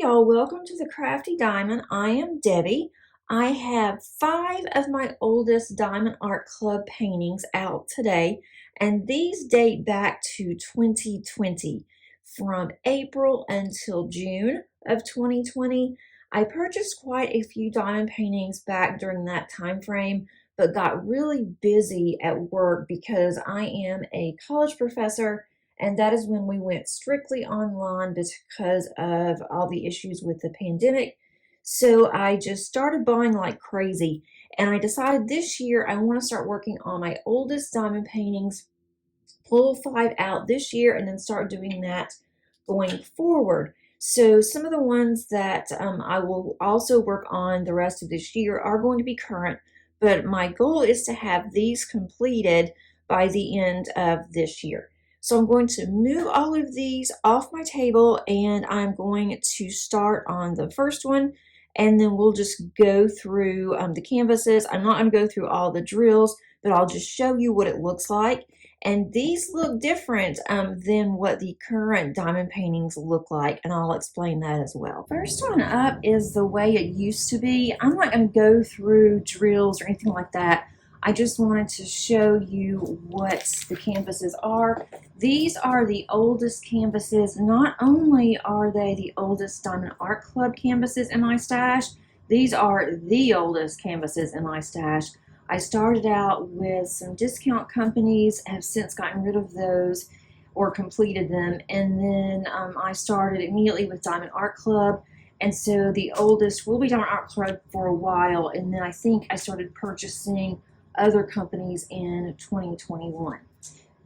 y'all, welcome to the Crafty Diamond. I am Debbie. I have 5 of my oldest Diamond Art Club paintings out today, and these date back to 2020. From April until June of 2020. I purchased quite a few diamond paintings back during that time frame, but got really busy at work because I am a college professor, and that is when we went strictly online because of all the issues with the pandemic. So I just started buying like crazy. And I decided this year I want to start working on my oldest diamond paintings, pull 5 out this year, and then start doing that going forward. So some of the ones that I will also work on the rest of this year are going to be current, but my goal is to have these completed by the end of this year. So I'm going to move all of these off my table, and I'm going to start on the first one, and then we'll just go through the canvases. I'm not going to go through all the drills, but I'll just show you what it looks like. And these look different than what the current diamond paintings look like, and I'll explain that as well. First one up is the way it used to be. I'm not going to go through drills or anything like that. I just wanted to show you what the canvases are. These are the oldest canvases. Not only are they the oldest Diamond Art Club canvases in my stash, these are the oldest canvases in my stash. I started out with some discount companies, have since gotten rid of those or completed them, and then I started immediately with Diamond Art Club, and so the oldest will be Diamond Art Club for a while, and then I think I started purchasing other companies in 2021.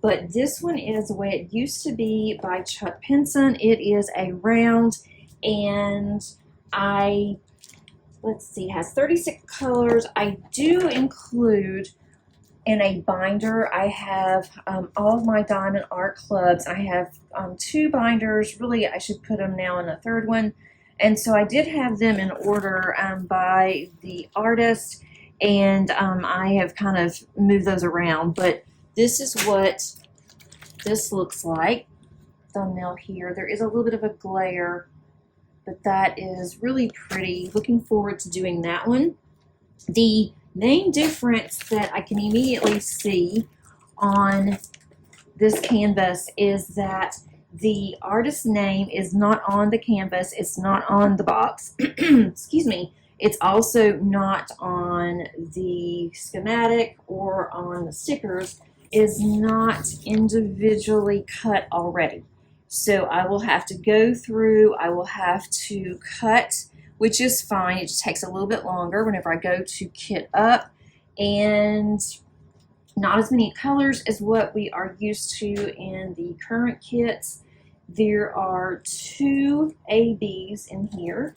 But this one is the way it used to be by Chuck Pinson. It is a round, and let's see, has 36 colors. I do include in a binder, I have all of my Diamond Art Clubs. I have 2 binders. Really, I should put them now in a third one. And so I did have them in order by the artist, and I have kind of moved those around. But this is what this looks like. Thumbnail here. There is a little bit of a glare, but that is really pretty. Looking forward to doing that one. The main difference that I can immediately see on this canvas is that the artist's name is not on the canvas. It's not on the box. Excuse me. It's also not on the schematic or on the stickers. It is not individually cut already. So I will have to go through, I will have to cut, which is fine. It just takes a little bit longer whenever I go to kit up, and not as many colors as what we are used to in the current kits. There are 2 ABs in here.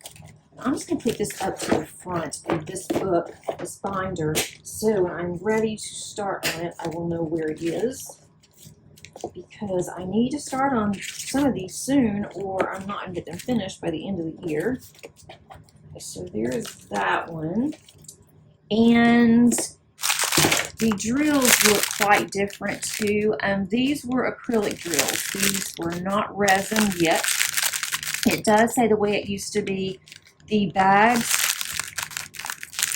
I'm just going to put this up to the front of this book, this binder, so when I'm ready to start on it, I will know where it is, because I need to start on some of these soon, or I'm not going to get them finished by the end of the year. Okay, so there's that one. And the drills look quite different too. These were acrylic drills. These were not resin yet. It does say the way it used to be. The bags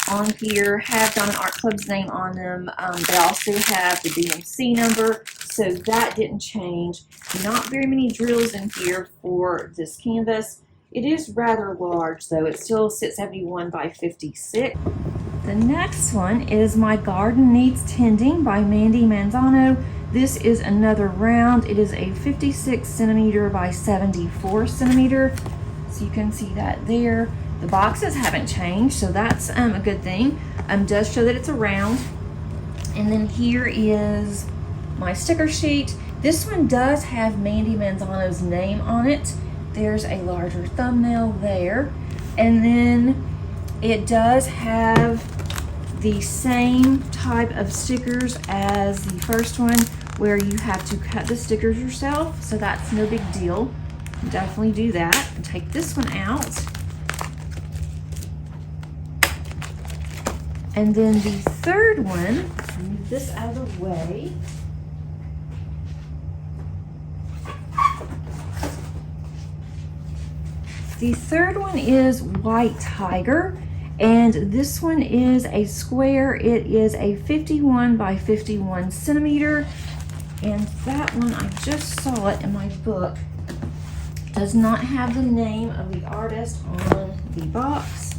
on here have Diamond Art Club's name on them. They also have the DMC number, so that didn't change. Not very many drills in here for this canvas. It is rather large though. It still sits 71 by 56. The next one is My Garden Needs Tending by Mandy Manzano. This is another round. It is a 56 centimeter by 74 centimeter. So you can see that there. The boxes haven't changed, so that's a good thing. Does show that it's a round. And then here is my sticker sheet. This one does have Mandy Manzano's name on it. There's a larger thumbnail there. And then it does have the same type of stickers as the first one, where you have to cut the stickers yourself, so that's no big deal. Definitely do that. And take this one out. And then the third one, move this out of the way. The third one is White Tiger, and this one is a square. It is a 51 by 51 centimeter, and that one, I just saw it in my book, does not have the name of the artist on the box.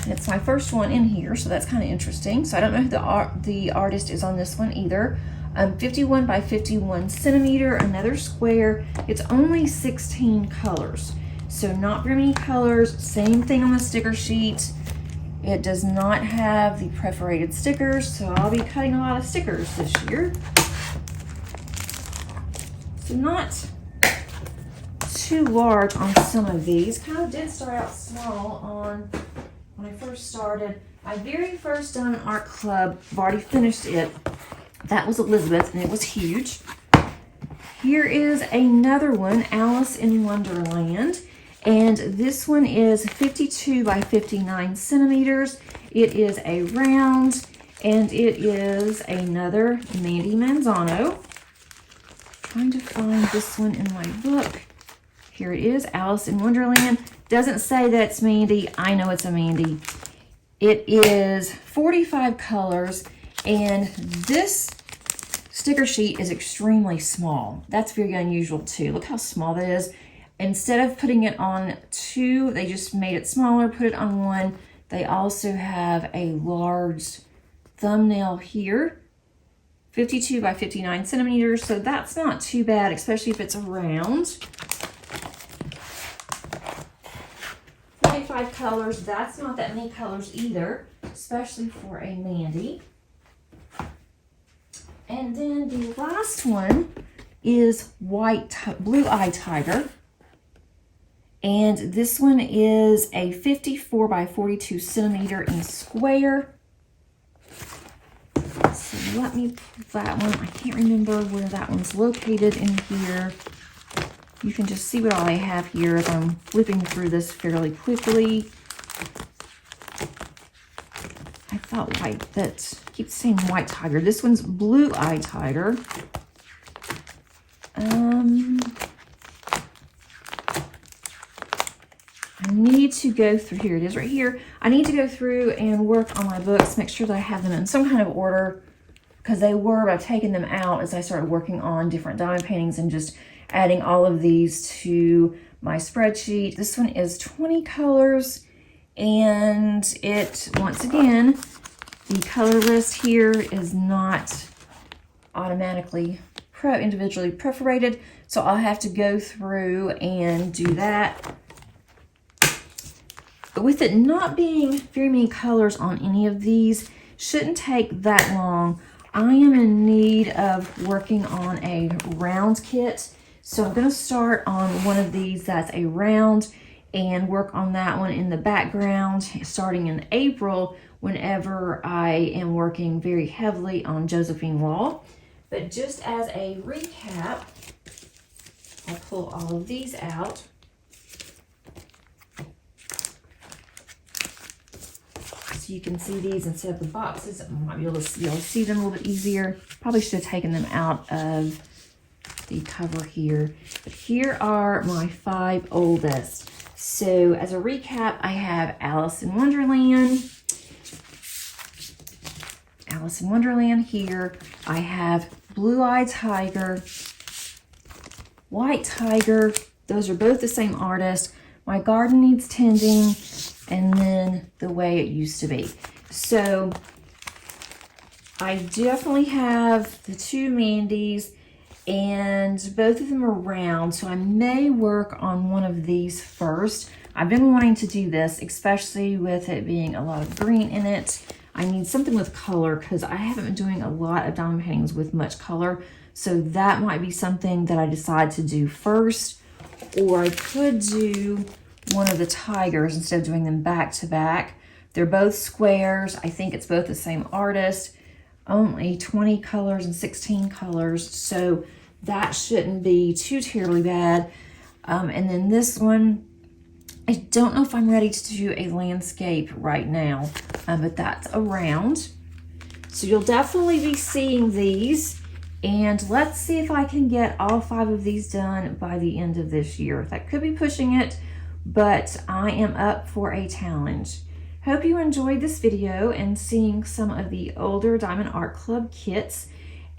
It's my first one in here, so that's kind of interesting. So I don't know who the artist is on this one either. 51 by 51 centimeter, another square. It's only 16 colors, so not very many colors. Same thing on the sticker sheet. It does not have the perforated stickers, so I'll be cutting a lot of stickers this year. So not too large on some of these. Kind of did start out small on when I first started. My very first Diamond Art Club, I've already finished it. That was Elizabeth, and it was huge. Here is another one, Alice in Wonderland. And this one is 52 by 59 centimeters. It is a round, and it is another Mandy Manzano. Trying to find this one in my book. Here it is, Alice in Wonderland. Doesn't say that it's Mandy. I know it's a Mandy. It is 45 colors, and this sticker sheet is extremely small. That's very unusual too. Look how small that is. Instead of putting it on two, they just made it smaller, put it on one. They also have a large thumbnail here, 52 by 59 centimeters. So that's not too bad, especially if it's a round. 45 colors, that's not that many colors either, especially for a Mandy. And then the last one is Blue Eye Tiger. And this one is a 54 by 42 centimeter in square. So let me pull that one. I can't remember where that one's located in here. You can just see what all I have here as I'm flipping through this fairly quickly. I thought I keep saying White Tiger. This one's Blue Eye Tiger. I need to go through, here it is right here. I need to go through and work on my books, make sure that I have them in some kind of order, because they were, but I've taken them out as I started working on different diamond paintings and just adding all of these to my spreadsheet. This one is 20 colors, and it, once again, the color list here is not automatically individually perforated, so I'll have to go through and do that. But with it not being very many colors on any of these, shouldn't take that long. I am in need of working on a round kit. So I'm going to start on one of these that's a round and work on that one in the background starting in April whenever I am working very heavily on Josephine Wall. But just as a recap, I'll pull all of these out. So you can see these instead of the boxes. I might be able to see them a little bit easier. Probably should have taken them out of the cover here. But here are my 5 oldest. So as a recap, I have Alice in Wonderland. Alice in Wonderland here. I have Blue Eye Tiger, White Tiger. Those are both the same artist. My Garden Needs Tending, and then The Way It Used to Be. So I definitely have the 2 Mandys, and both of them are round, so I may work on one of these first. I've been wanting to do this, especially with it being a lot of green in it. I need something with color because I haven't been doing a lot of diamond paintings with much color, so that might be something that I decide to do first. Or I could do one of the tigers instead of doing them back to back. They're both squares. I think it's both the same artist. Only 20 colors and 16 colors, so that shouldn't be too terribly bad. And then this one, I don't know if I'm ready to do a landscape right now, but that's a round. So you'll definitely be seeing these, and let's see if I can get all 5 of these done by the end of this year. That could be pushing it, but I am up for a challenge. Hope you enjoyed this video and seeing some of the older Diamond Art Club kits.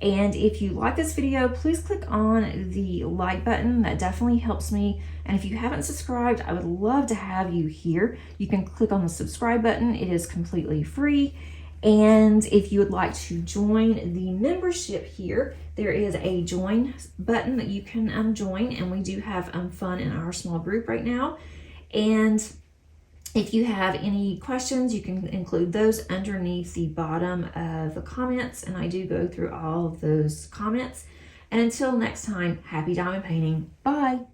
And if you like this video, please click on the like button. That definitely helps me. And if you haven't subscribed, I would love to have you here. You can click on the subscribe button. It is completely free. And if you would like to join the membership here, there is a join button that you can join. And we do have fun in our small group right now. And if you have any questions, you can include those underneath the bottom of the comments, and I do go through all of those comments. And until next time, happy diamond painting. Bye.